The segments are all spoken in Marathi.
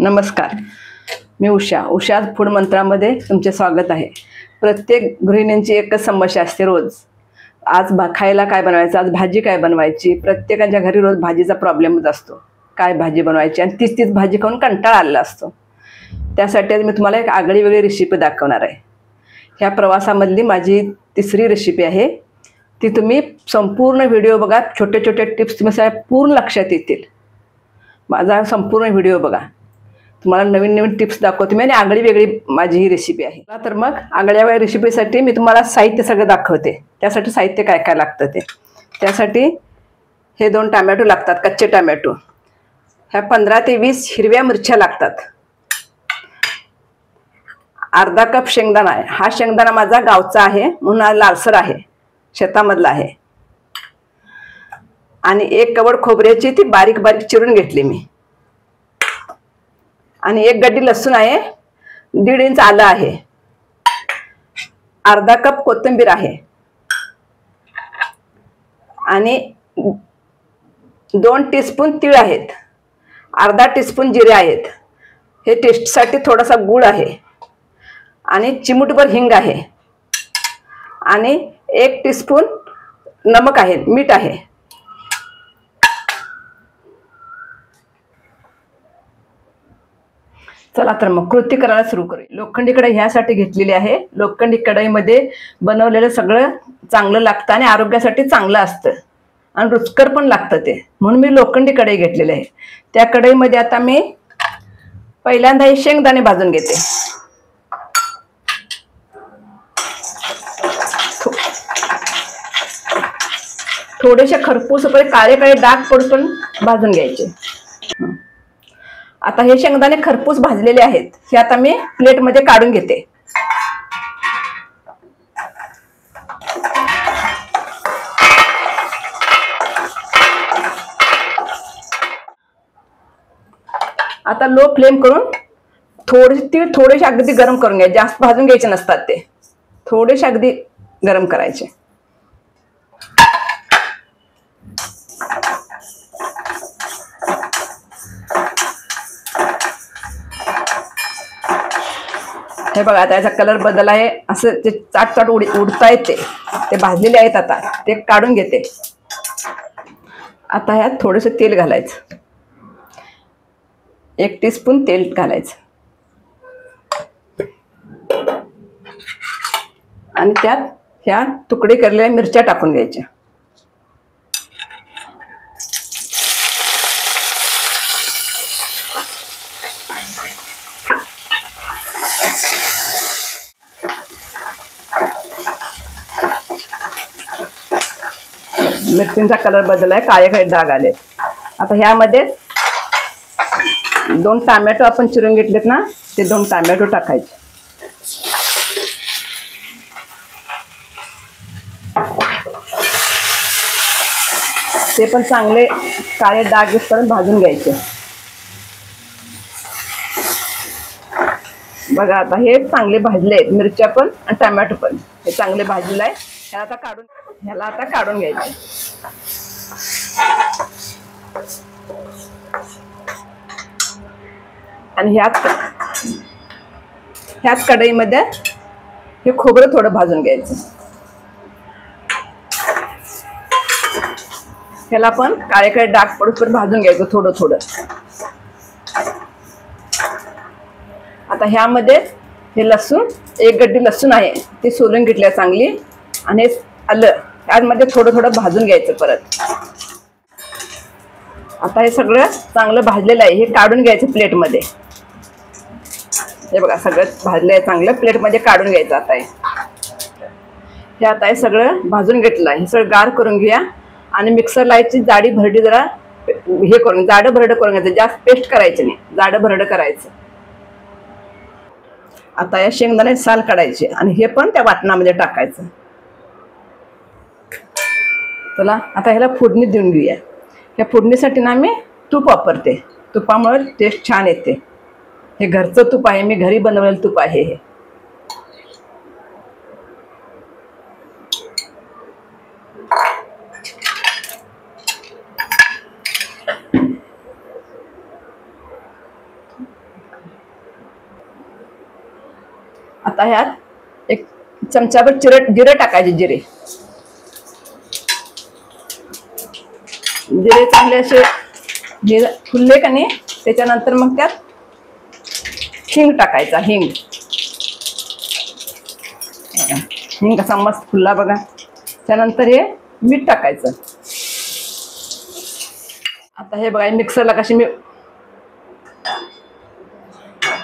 नमस्कार, मी उषा फूड मंत्रामध्ये तुमचे स्वागत आहे। प्रत्येक गृहिणींची एकच समस्या असते रोज, आज खायला काय बनवायचं, आज भाजी काय बनवायची। प्रत्येकाच्या घरी रोज भाजीचा प्रॉब्लेमच असतो, काय भाजी बनवायची आणि तीच भाजी खाऊन कंटाळा आलेला असतो। त्यासाठी आज मी तुम्हाला एक आगळी वेगळी रेसिपी दाखवणार आहे। ह्या प्रवासामधली माझी तिसरी रेसिपी आहे। ती तुम्ही संपूर्ण व्हिडिओ बघा, छोटे छोटे टिप्स तुम्हाला पूर्ण लक्षात येतील। माझा संपूर्ण व्हिडिओ बघा, तुम्हाला नवीन नवीन टिप्स दाखवते मी आणि आगळी वेगळी माझी ही रेसिपी आहे। तर मग आगळ्या वेगळ्या रेसिपीसाठी मी तुम्हाला साहित्य सगळं दाखवते। त्यासाठी साहित्य काय काय लागतं ते, त्यासाठी हे 2 टोमॅटो लागतात, कच्चे टोमॅटो। ह्या 15 ते 20 हिरव्या मिरच्या लागतात। अर्धा कप शेंगदाणा आहे। हा शेंगदाणा माझा गावचा आहे म्हणून हा लालसर आहे, शेतामधला आहे। आणि 1 कवड खोबऱ्याची ती बारीक बारीक चिरून घेतली मी। आणि 1 गड्डी लसूण आहे, 1.5 इंच आलं आहे, अर्धा कप कोथिंबीर आहे आणि 2 टीस्पून तीळ आहेत, अर्धा टीस्पून जिरे आहेत। हे टेस्टसाठी थोडासा गूळ आहे आणि चिमूटभर हिंग आहे आणि 1 टीस्पून नमक आहे, मीठ आहे। चला तर मग कृती करायला सुरू करूया। लोखंडी कढई ह्यासाठी घेतलेली आहे। लोखंडी कढईमध्ये बनवलेलं सगळं चांगलं लागतं आणि आरोग्यासाठी चांगलं असतं आणि रुचकर पण लागतं ते, म्हणून मी लोखंडी कढई घेतलेली आहे। त्या कढईमध्ये आता मी पहिल्यांदा हे शेंगदाणे भाजून घेते। थोडेसे खरपूस काळे काळे डाग पडून भाजून घ्यायचे। आता हे शेंगदाणे खरपूस भाजलेले आहेत, हे आता मी प्लेटमध्ये काढून घेते। आता लो फ्लेम करून थोडेसे अगदी गरम करून घ्यायचे, जास्त भाजून घ्यायचे नसतात ते, थोडेसे अगदी गरम करायचे। हे बघा, आता याचा कलर बदल आहे, असं ते चाट उडता येते, ते भाजलेले आहेत। आता ते काढून घेते। आता ह्यात थोडंसं तेल घालायचं, 1 टीस्पून तेल घालायचं आणि त्यात ह्या तुकडे केलेल्या मिरच्या टाकून घ्यायच्या। मिरचींचा कलर बदललाय, काळे काळे डाग आले। आता ह्यामध्ये 2 टोमॅटो आपण चिरून घेतलेत ना, ते 2 टोमॅटो टाकायचे। ते पण चांगले काळे डाग येईपर्यंत भाजून घ्यायचे। बघा, आता हे चांगले भाजले आहेत, मिरच्या पण आणि टोमॅटो पण हे चांगले भाजले आहे। ह्याला आता काढून घ्यायचे। आणि ह्याच कढईमध्ये हे खोबरं थोडं भाजून घ्यायचं। ह्याला पण काळे काळे डाग पडून भाजून घ्यायचं थोडं थोडं। आता ह्यामध्ये हे लसूण, 1 गड्डी लसूण आहे, ती सोलून घेतली चांगली, आणि आलं यामध्ये थोडं थोडं भाजून घ्यायचं परत। आता हे सगळं चांगलं भाजलेलं आहे, हे काढून घ्यायचं प्लेटमध्ये। हे बघा, सगळं भाजलं आहे चांगलं, प्लेटमध्ये काढून घ्यायचं। आता हे सगळं भाजून घेतलं आहे, हे सगळं गार करून घ्या आणि मिक्सरला याची जाडी भरडी जरा हे करून, जाडं भरडं करून घ्यायचं, जास्त पेस्ट करायचं नाही, जाडं भरडं करायचं। आता या शेंगदाणे साल काढायचे आणि हे पण त्या वाटणामध्ये टाकायचं। चला आता ह्याला फोडणी देऊन घेऊया। या फोडणीसाठी ना मी तूप वापरते, तुपामुळे टेस्ट छान येते। हे घरचं तूप आहे, मी घरी बनवलेलं तूप आहे हे। आता ह्यात एक चमचाभर जिरे टाकायचे. जिरे चांगले असे फुलले का नाही, त्याच्यानंतर मग त्यात हिंग टाकायचा. हिंग कसा मस्त फुलला बघा. त्यानंतर हे मीठ टाकायचं. आता हे बघा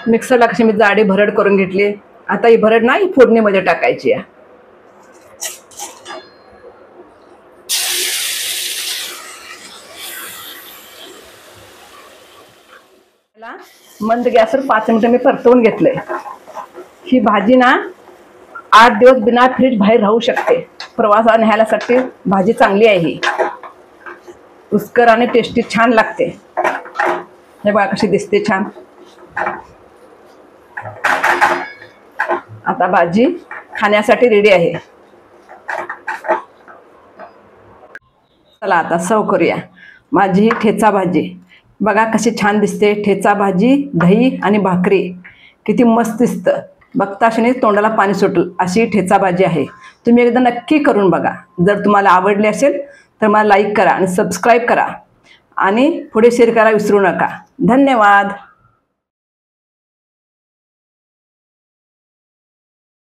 मिक्सरला कशी मी जाडी भरड करून घेतली. आता ही भरड ना फोडणीमध्ये टाकायची आहे. मंद गॅसवर 5 मिनिटं मी परतवून घेतलंय. ही भाजी ना 8 दिवस बिना फ्रीज बाहेर राहू शकते. प्रवासाला न्यायसाठी भाजी चांगली आहे. ही रुचकर आणि टेस्टी छान लागते. हे बघा कशी दिसते छान. आता भाजी खाण्यासाठी रेडी आहे. चला आता सर्व करूया. माझी ही ठेचा भाजी बघा कशी छान दिसते. ठेचा भाजी, दही आणि भाकरी किती मस्त दिसतं. बघता क्षणी तोंडाला पाणी सुटलं अशी ठेचा भाजी आहे. तुम्ही एकदा नक्की करून बघा. जर तुम्हाला आवडली असेल तर मला लाईक करा आणि सबस्क्राईब करा आणि पुढे शेअर करायला विसरू नका. धन्यवाद.